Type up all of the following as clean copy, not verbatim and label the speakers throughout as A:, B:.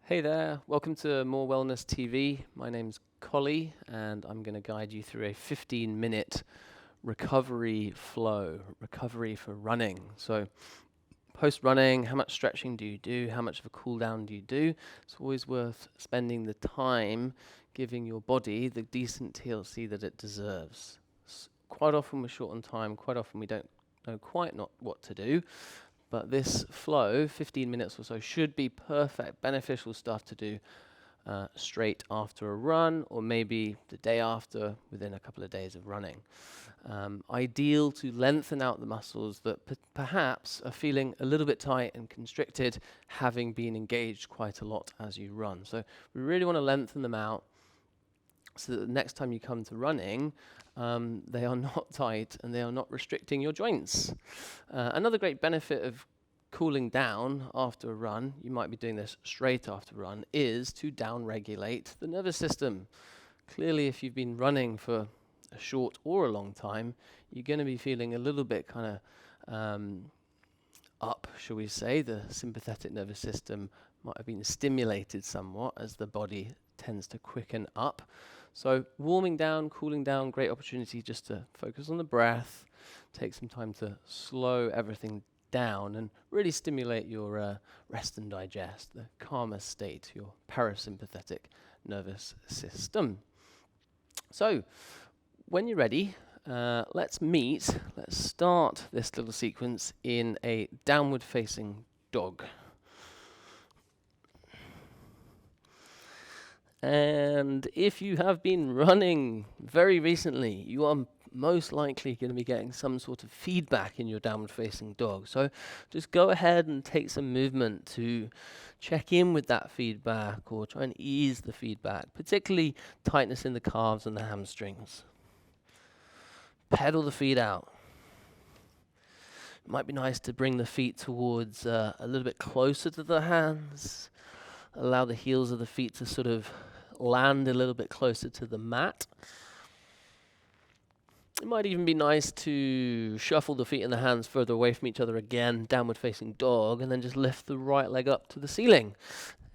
A: Hey there, welcome to More Wellness TV. My name's Collie, and I'm going to guide you through a 15-minute recovery flow, recovery for running. So, post-running, how much stretching do you do? How much of a cool down do you do? It's always worth spending the time giving your body the decent TLC that it deserves. Quite often we're short on time, quite often we don't know quite not what to do. But this flow, 15 minutes or so, should be perfect, beneficial stuff to do straight after a run, or maybe the day after, within a couple of days of running. Ideal to lengthen out the muscles that perhaps are feeling a little bit tight and constricted, having been engaged quite a lot as you run. So we really want to lengthen them out so that the next time you come to running, they are not tight and they are not restricting your joints. Another great benefit of cooling down after a run, you might be doing this straight after a run, is to down-regulate the nervous system. Clearly, if you've been running for a short or a long time, you're going to be feeling a little bit kind of up, shall we say. The sympathetic nervous system might have been stimulated somewhat as the body tends to quicken up. So warming down, cooling down, great opportunity just to focus on the breath, take some time to slow everything down and really stimulate your rest and digest, the calmer state, your parasympathetic nervous system. So when you're ready, let's start this little sequence in a downward facing dog. And if you have been running very recently, you are most likely going to be getting some sort of feedback in your downward facing dog. So just go ahead and take some movement to check in with that feedback or try and ease the feedback, particularly tightness in the calves and the hamstrings. Pedal the feet out. It might be nice to bring the feet towards a little bit closer to the hands. Allow the heels of the feet to sort of land a little bit closer to the mat. It might even be nice to shuffle the feet and the hands further away from each other again, downward facing dog, and then just lift the right leg up to the ceiling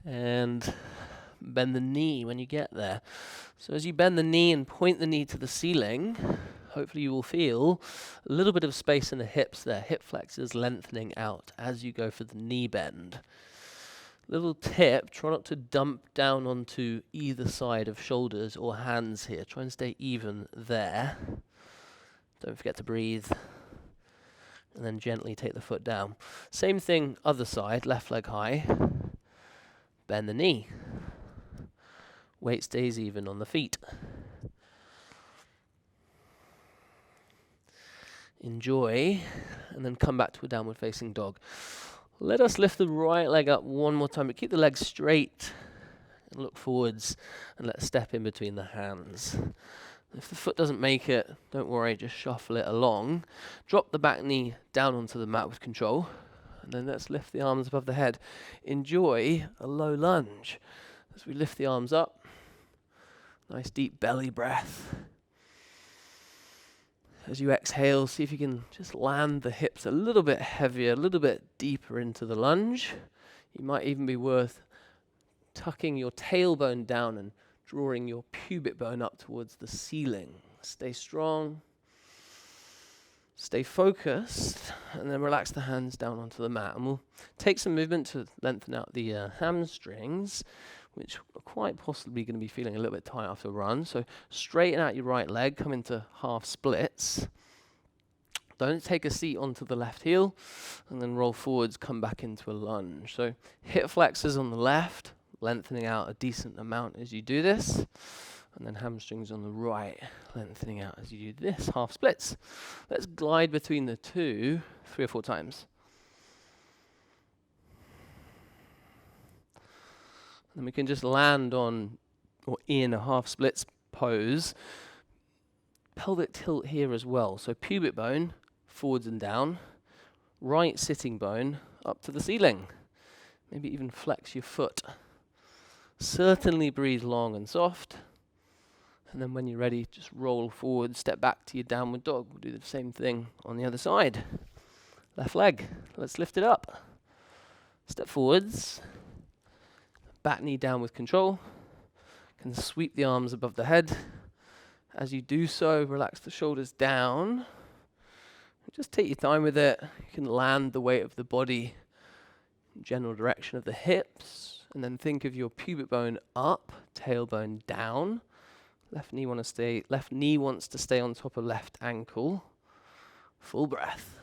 A: and bend the knee when you get there. So as you bend the knee and point the knee to the ceiling, hopefully you will feel a little bit of space in the hips there, hip flexors lengthening out as you go for the knee bend. Little tip, try not to dump down onto either side of shoulders or hands here. Try and stay even there. Don't forget to breathe. And then gently take the foot down. Same thing, other side, left leg high. Bend the knee. Weight stays even on the feet. Enjoy, and then come back to a downward facing dog. Let us lift the right leg up one more time, but keep the legs straight and look forwards, and let's step in between the hands. If the foot doesn't make it, don't worry, just shuffle it along. Drop the back knee down onto the mat with control, and then let's lift the arms above the head. Enjoy a low lunge as we lift the arms up. Nice deep belly breath. As you exhale, see if you can just land the hips a little bit heavier, a little bit deeper into the lunge. You might even be worth tucking your tailbone down and drawing your pubic bone up towards the ceiling. Stay strong. Stay focused, and then relax the hands down onto the mat. And we'll take some movement to lengthen out the hamstrings, which are quite possibly going to be feeling a little bit tight after a run. So straighten out your right leg, come into half splits. Don't take a seat onto the left heel, and then roll forwards, come back into a lunge. So hip flexors on the left, lengthening out a decent amount as you do this. And then hamstrings on the right, lengthening out as you do this, half splits. Let's glide between the two 3 or 4 times. And we can just land on or in a half splits pose. Pelvic tilt here as well. So pubic bone forwards and down. Right sitting bone up to the ceiling. Maybe even flex your foot. Certainly breathe long and soft. And then when you're ready, just roll forward, step back to your downward dog. We'll do the same thing on the other side. Left leg. Let's lift it up. Step forwards. Back knee down with control. Can sweep the arms above the head. As you do so, relax the shoulders down. Just take your time with it. You can land the weight of the body in general direction of the hips, and then think of your pubic bone up, tailbone down. Left knee wants to stay on top of left ankle. Full breath.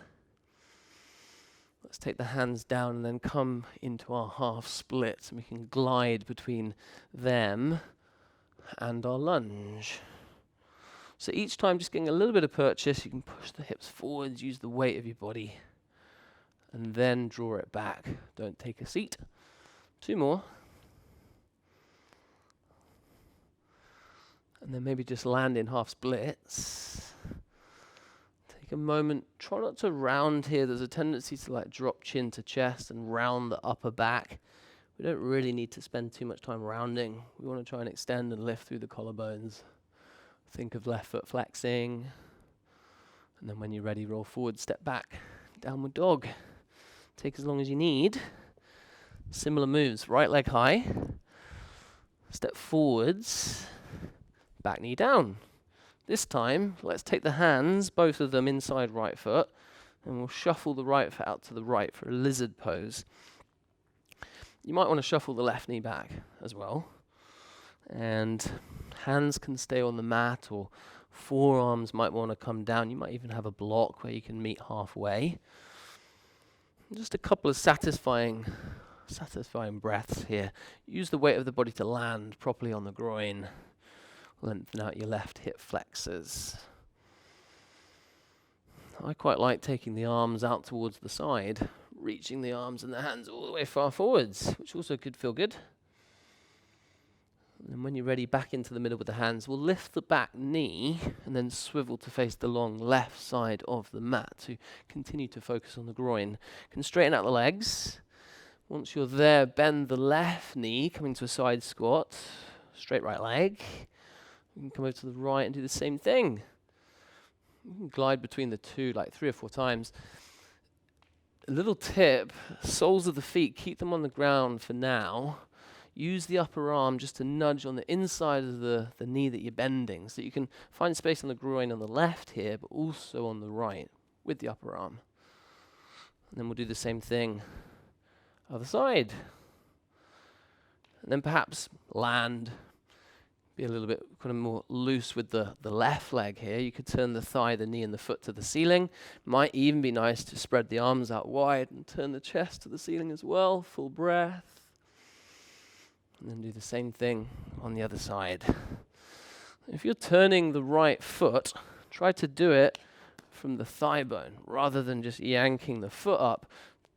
A: Let's take the hands down and then come into our half splits, and we can glide between them and our lunge. So each time just getting a little bit of purchase, you can push the hips forwards, use the weight of your body, and then draw it back. Don't take a seat. 2 more. And then maybe just land in half splits. Take a moment. Try not to round here. There's a tendency to like drop chin to chest and round the upper back. We don't really need to spend too much time rounding. We want to try and extend and lift through the collarbones. Think of left foot flexing. And then when you're ready, roll forward, step back, downward dog. Take as long as you need. Similar moves. Right leg high. Step forwards. Back knee down. This time, let's take the hands, both of them inside right foot, and we'll shuffle the right foot out to the right for a lizard pose. You might want to shuffle the left knee back as well. And hands can stay on the mat, or forearms might want to come down. You might even have a block where you can meet halfway. Just a couple of satisfying breaths here. Use the weight of the body to land properly on the groin. Lengthen out your left hip flexors. I quite like taking the arms out towards the side, reaching the arms and the hands all the way far forwards, which also could feel good. And when you're ready, back into the middle with the hands. We'll lift the back knee and then swivel to face the long left side of the mat to continue to focus on the groin. You can straighten out the legs. Once you're there, bend the left knee, coming to a side squat. Straight right leg. You can come over to the right and do the same thing. You can glide between the two like 3 or 4 times. A little tip, soles of the feet, keep them on the ground for now. Use the upper arm just to nudge on the inside of the knee that you're bending, so you can find space on the groin on the left here, but also on the right with the upper arm. And then we'll do the same thing other side. And then perhaps land. Be a little bit kind of more loose with the left leg here. You could turn the thigh, the knee, and the foot to the ceiling. Might even be nice to spread the arms out wide and turn the chest to the ceiling as well. Full breath. And then do the same thing on the other side. If you're turning the right foot, try to do it from the thigh bone rather than just yanking the foot up.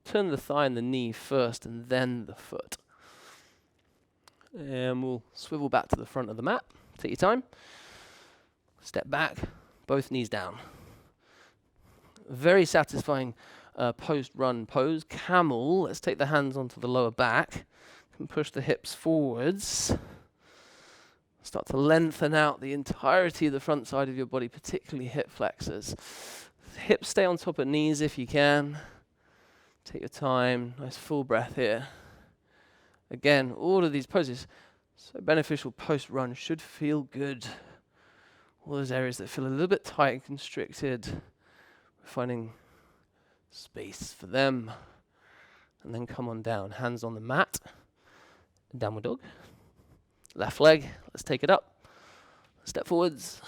A: Turn the thigh and the knee first and then the foot. And we'll swivel back to the front of the mat. Take your time. Step back, both knees down. Very satisfying post-run pose. Camel. Let's take the hands onto the lower back. And push the hips forwards. Start to lengthen out the entirety of the front side of your body, particularly hip flexors. Hips stay on top of knees if you can. Take your time. Nice full breath here. Again, all of these poses, so beneficial post-run, should feel good. All those areas that feel a little bit tight and constricted, we're finding space for them. And then come on down, hands on the mat, downward dog. Left leg, let's take it up. Step forwards,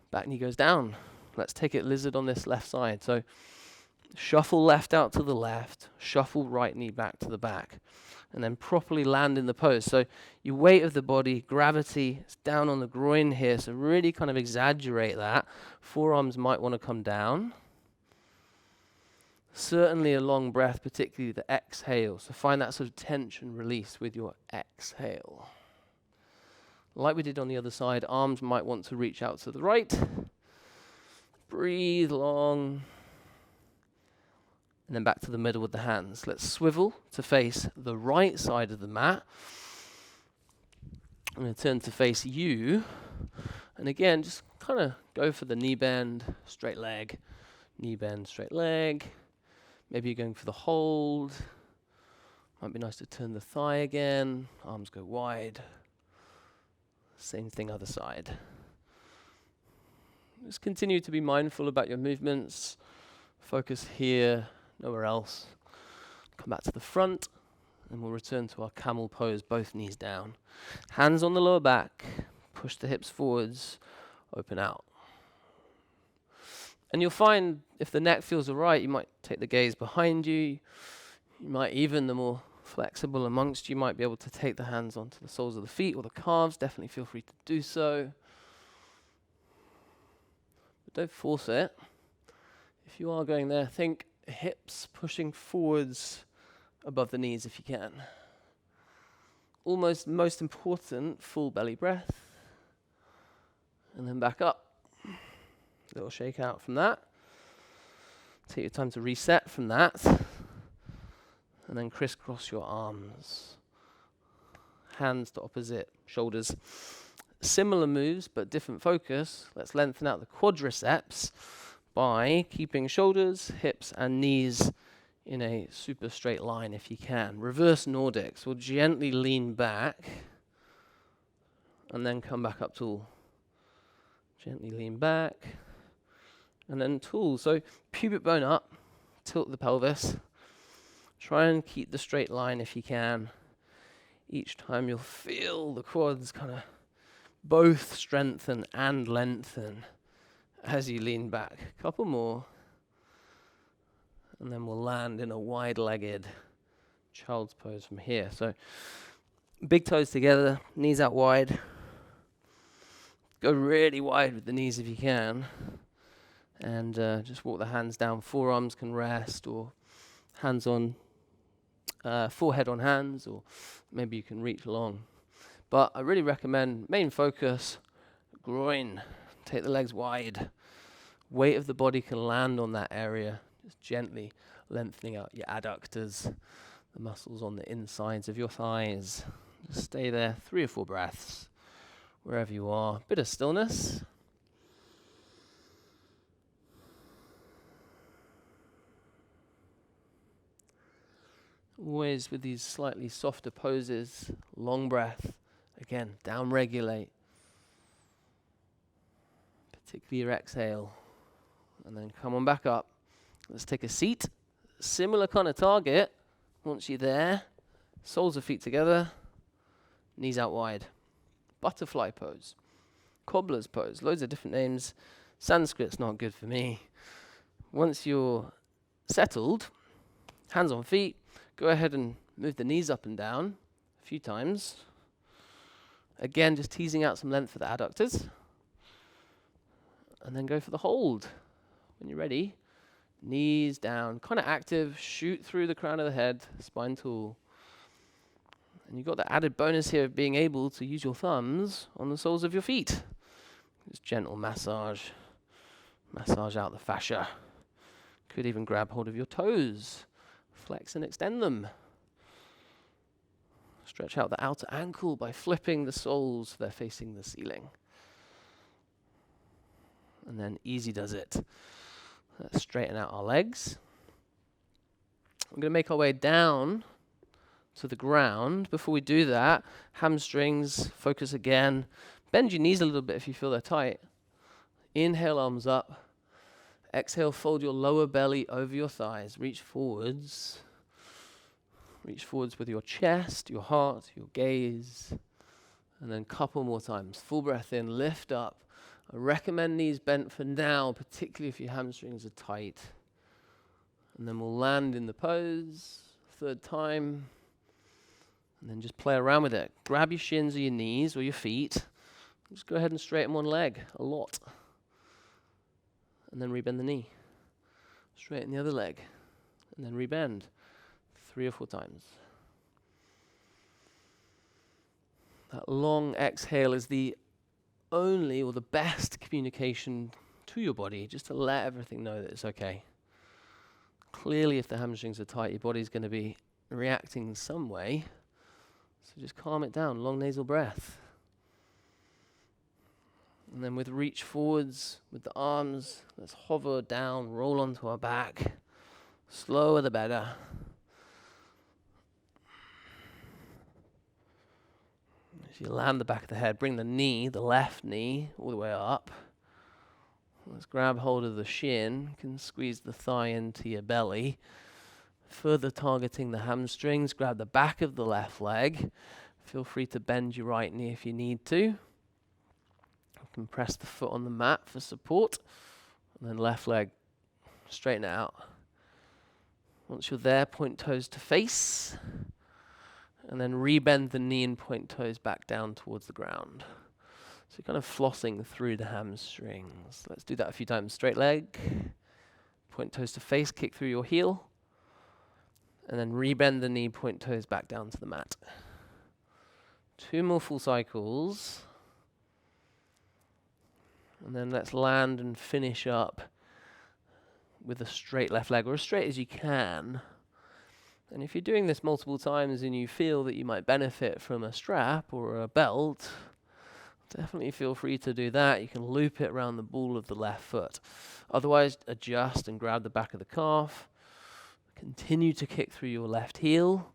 A: back knee goes down. Let's take it lizard on this left side. So shuffle left out to the left, shuffle right knee back to the back. And then properly land in the pose. So your weight of the body, gravity, is down on the groin here. So really kind of exaggerate that. Forearms might want to come down. Certainly a long breath, particularly the exhale. So find that sort of tension release with your exhale. Like we did on the other side, arms might want to reach out to the right. Breathe long. And then back to the middle with the hands. Let's swivel to face the right side of the mat. I'm going to turn to face you. And again, just kind of go for the knee bend, straight leg. Knee bend, straight leg. Maybe you're going for the hold. Might be nice to turn the thigh again, arms go wide. Same thing other side. Just continue to be mindful about your movements. Focus here, nowhere else. Come back to the front, and we'll return to our camel pose, both knees down. Hands on the lower back, push the hips forwards, open out. And you'll find if the neck feels alright, you might take the gaze behind you. You might even, the more flexible amongst you, might be able to take the hands onto the soles of the feet or the calves. Definitely feel free to do so. But don't force it. If you are going there, think hips pushing forwards above the knees if you can. Almost most important, full belly breath. And then back up. Little shake out from that. Take your time to reset from that. And then crisscross your arms. Hands to opposite shoulders. Similar moves, but different focus. Let's lengthen out the quadriceps by keeping shoulders, hips, and knees in a super straight line if you can. Reverse Nordics. We'll gently lean back and then come back up tall. Gently lean back and then tall. So pubic bone up, tilt the pelvis. Try and keep the straight line if you can. Each time you'll feel the quads kind of both strengthen and lengthen as you lean back. Couple more. And then we'll land in a wide-legged child's pose from here. So big toes together, knees out wide. Go really wide with the knees if you can. And just walk the hands down. Forearms can rest, or hands on, forehead on hands, or maybe you can reach long. But I really recommend main focus, groin. Take the legs wide. Weight of the body can land on that area. Just gently lengthening out your adductors, the muscles on the insides of your thighs. Just stay there, 3 or 4 breaths, wherever you are. Bit of stillness. Always with these slightly softer poses, long breath. Again, down regulate. Particularly your exhale. And then come on back up. Let's take a seat. Similar kind of target. Once you're there, soles of feet together, knees out wide. Butterfly pose. Cobbler's pose. Loads of different names. Sanskrit's not good for me. Once you're settled, hands on feet, go ahead and move the knees up and down a few times. Again, just teasing out some length for the adductors. And then go for the hold. When you're ready, knees down, kind of active, shoot through the crown of the head, spine tall. And you've got the added bonus here of being able to use your thumbs on the soles of your feet. Just gentle massage. Massage out the fascia. Could even grab hold of your toes. Flex and extend them. Stretch out the outer ankle by flipping the soles so they're facing the ceiling. And then easy does it. Let's straighten out our legs. We're going to make our way down to the ground. Before we do that, hamstrings, focus again. Bend your knees a little bit if you feel they're tight. Inhale, arms up. Exhale, fold your lower belly over your thighs. Reach forwards. Reach forwards with your chest, your heart, your gaze. And then couple more times. Full breath in, lift up. I recommend knees bent for now, particularly if your hamstrings are tight. And then we'll land in the pose, 3rd time. And then just play around with it. Grab your shins or your knees or your feet. Just go ahead and straighten one leg a lot. And then rebend the knee. Straighten the other leg. And then rebend 3 or 4 times. That long exhale is the only or the best communication to your body, just to let everything know that it's okay. Clearly, if the hamstrings are tight, your body's going to be reacting in some way. So just calm it down. Long nasal breath. And then with reach forwards with the arms, let's hover down, roll onto our back. Slower the better. So you land the back of the head, bring the knee, the left knee, all the way up. Let's grab hold of the shin, you can squeeze the thigh into your belly. Further targeting the hamstrings, grab the back of the left leg. Feel free to bend your right knee if you need to. You can press the foot on the mat for support. And then left leg, straighten it out. Once you're there, point toes to face. And then rebend the knee and point toes back down towards the ground. So you're kind of flossing through the hamstrings. Let's do that a few times. Straight leg, point toes to face, kick through your heel. And then rebend the knee, point toes back down to the mat. 2 more full cycles. And then let's land and finish up with a straight left leg, or as straight as you can. And if you're doing this multiple times and you feel that you might benefit from a strap or a belt, definitely feel free to do that. You can loop it around the ball of the left foot. Otherwise, adjust and grab the back of the calf. Continue to kick through your left heel.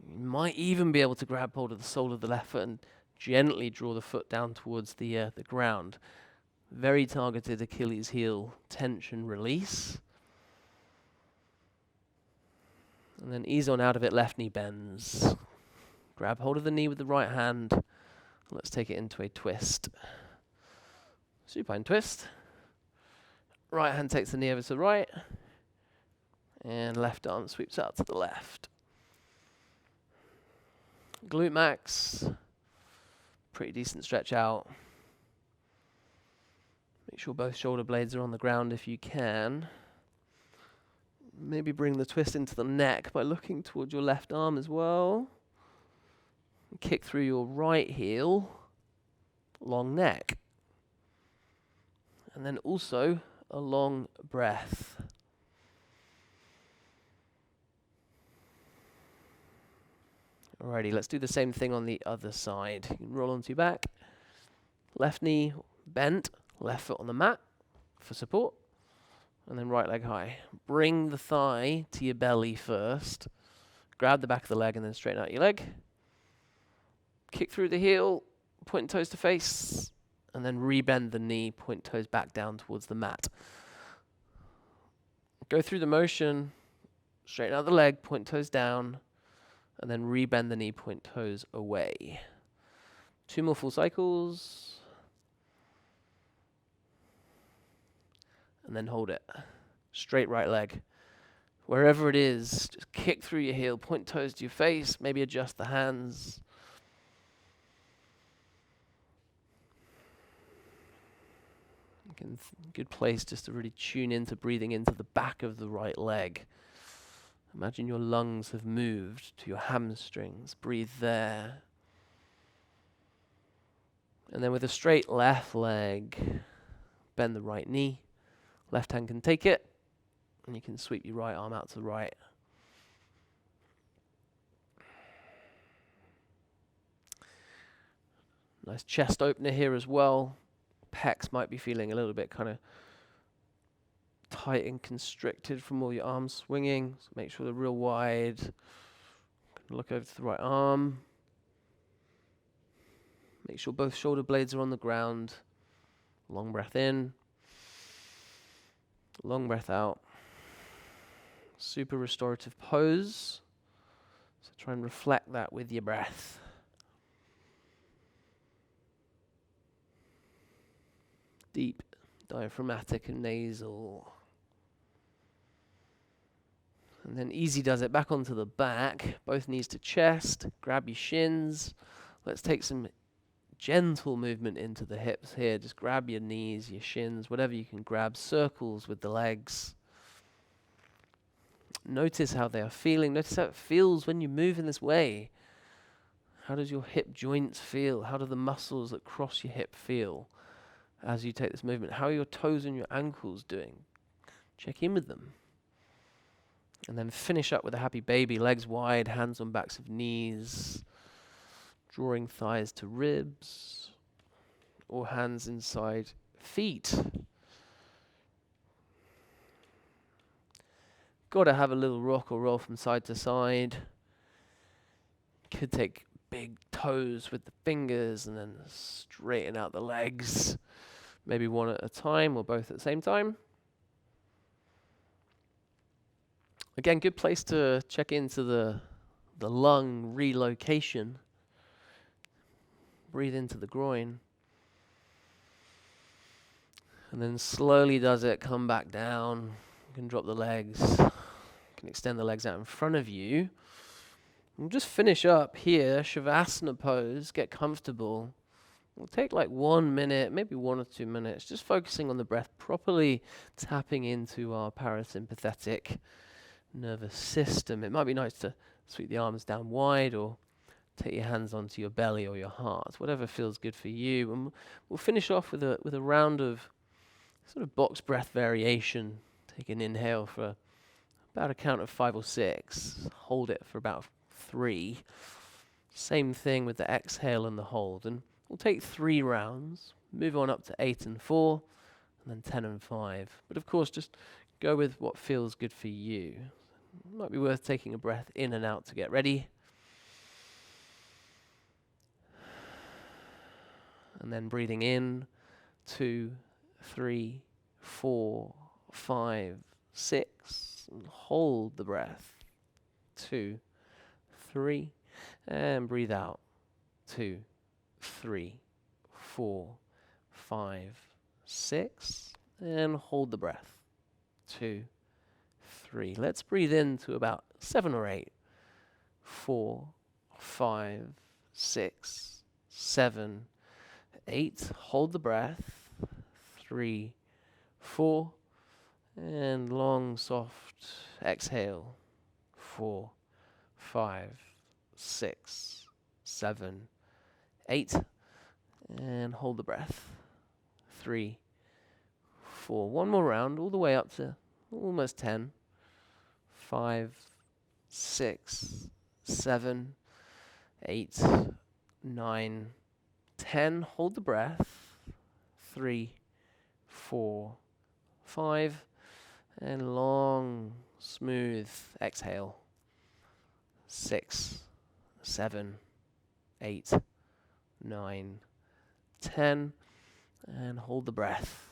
A: You might even be able to grab hold of the sole of the left foot and gently draw the foot down towards the ground. Very targeted Achilles heel tension release. And then ease on out of it, left knee bends. Grab hold of the knee with the right hand. Let's take it into a twist. Supine twist. Right hand takes the knee over to the right. And left arm sweeps out to the left. Glute max. Pretty decent stretch out. Make sure both shoulder blades are on the ground if you can. Maybe bring the twist into the neck by looking towards your left arm as well. Kick through your right heel, long neck. And then also a long breath. Alrighty, let's do the same thing on the other side. You can roll onto your back. Left knee bent, left foot on the mat for support. And then right leg high. Bring the thigh to your belly first. Grab the back of the leg and then straighten out your leg. Kick through the heel, point toes to face. And then rebend the knee, point toes back down towards the mat. Go through the motion, straighten out the leg, point toes down. And then rebend the knee, point toes away. 2 more full cycles. And then hold it. Straight right leg. Wherever it is, just kick through your heel, point toes to your face, maybe adjust the hands. Good place just to really tune into breathing into the back of the right leg. Imagine your lungs have moved to your hamstrings. Breathe there. And then with a straight left leg, bend the right knee. Left hand can take it, and you can sweep your right arm out to the right. Nice chest opener here as well. Pecs might be feeling a little bit kind of tight and constricted from all your arms swinging. So make sure they're real wide. Look over to the right arm. Make sure both shoulder blades are on the ground. Long breath in. Long breath out. Super restorative pose. So try and reflect that with your breath. Deep, diaphragmatic and nasal. And then easy does it back onto the back. Both knees to chest. Grab your shins. Let's take some gentle movement into the hips here. Just grab your knees, your shins, whatever you can grab. Circles with the legs. Notice how they are feeling. Notice how it feels when you move in this way. How does your hip joints feel? How do the muscles that cross your hip feel as you take this movement? How are your toes and your ankles doing? Check in with them. And then finish up with a happy baby. Legs wide, hands on backs of knees. Drawing thighs to ribs. Or hands inside feet. Got to have a little rock or roll from side to side. Could take big toes with the fingers, and then straighten out the legs. Maybe one at a time or both at the same time. Again, good place to check into the lung relocation. Breathe into the groin. And then slowly does it come back down. You can drop the legs. You can extend the legs out in front of you. We'll just finish up here, Shavasana pose, get comfortable. We'll take like 1 minute, maybe 1 or 2 minutes, just focusing on the breath, properly tapping into our parasympathetic nervous system. It might be nice to sweep the arms down wide or take your hands onto your belly or your heart, whatever feels good for you. And we'll finish off with a round of sort of box breath variation. Take an inhale for about a count of 5 or 6. Hold it for about 3. Same thing with the exhale and the hold. And we'll take 3 rounds, move on up to 8 and 4, and then 10 and 5. But of course, just go with what feels good for you. It might be worth taking a breath in and out to get ready. And then breathing in, 2, 3, 4, 5, 6. And hold the breath. 2, 3. And breathe out. 2, 3, 4, 5, 6. And hold the breath. 2, 3. Let's breathe in to about 7 or 8. 4, 5, 6, 7, 8. Hold the breath. 3, 4. And long, soft exhale. 4, 5, 6, 7, 8. And hold the breath. 3, 4. One more round, all the way up to almost 10. 5, 6, 7, 8, 9, 10. Hold the breath. 3, 4, 5. And long, smooth exhale. 6, 7, 8, 9, 10. And hold the breath.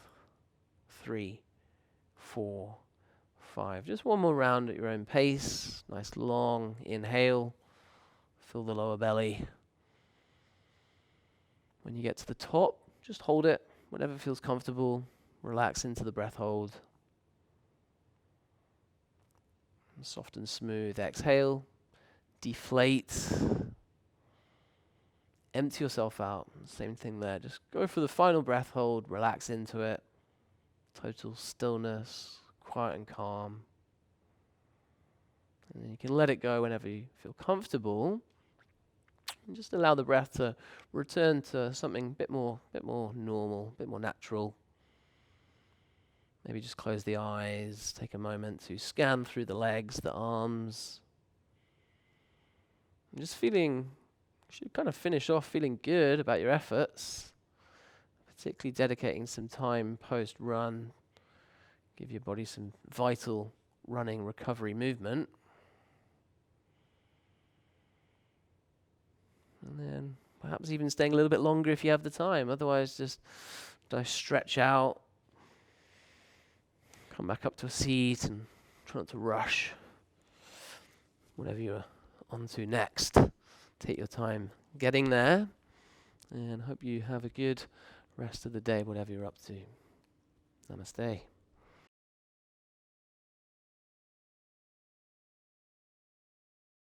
A: 3, 4, 5. Just one more round at your own pace. Nice long inhale. Fill the lower belly. When you get to the top, just hold it. Whatever feels comfortable. Relax into the breath hold. And soft and smooth exhale. Deflate. Empty yourself out. Same thing there. Just go for the final breath hold. Relax into it. Total stillness. Quiet and calm. And then you can let it go whenever you feel comfortable. And just allow the breath to return to something a bit more normal, a bit more natural. Maybe just close the eyes, take a moment to scan through the legs, the arms. And just you should kind of finish off feeling good about your efforts, particularly dedicating some time post-run. Give your body some vital running recovery movement. And then perhaps even staying a little bit longer if you have the time. Otherwise, just stretch out. Come back up to a seat and try not to rush. Whatever you're on to next. Take your time getting there. And hope you have a good rest of the day, whatever you're up to. Namaste.